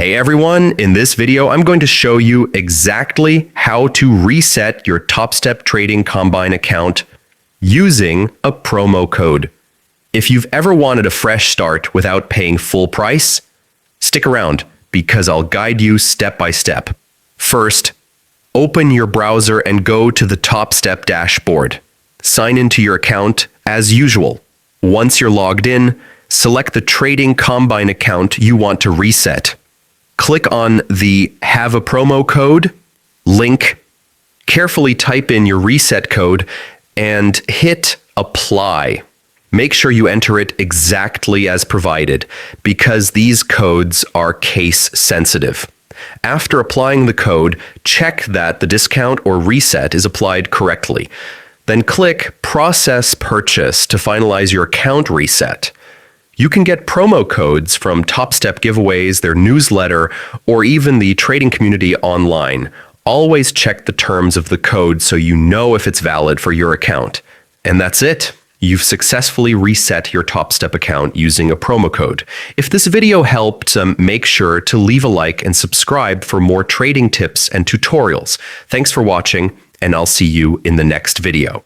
Hey everyone, in this video I'm going to show you exactly how to reset your Topstep Trading Combine account using a promo code. If you've ever wanted a fresh start without paying full price, stick around because I'll guide you step by step. First, open your browser and go to the Topstep dashboard. Sign into your account as usual. Once you're logged in, select the Trading Combine account you want to reset. Click on the Have a Promo Code link, carefully type in your reset code, and hit Apply. Make sure you enter it exactly as provided, because these codes are case sensitive. After applying the code, check that the discount or reset is applied correctly. Then click Process Purchase to finalize your account reset. You can get promo codes from Topstep giveaways, their newsletter, or even the trading community online. Always check the terms of the code so you know if it's valid for your account. And that's it. You've successfully reset your Topstep account using a promo code. If this video helped, make sure to leave a like and subscribe for more trading tips and tutorials. Thanks for watching, and I'll see you in the next video.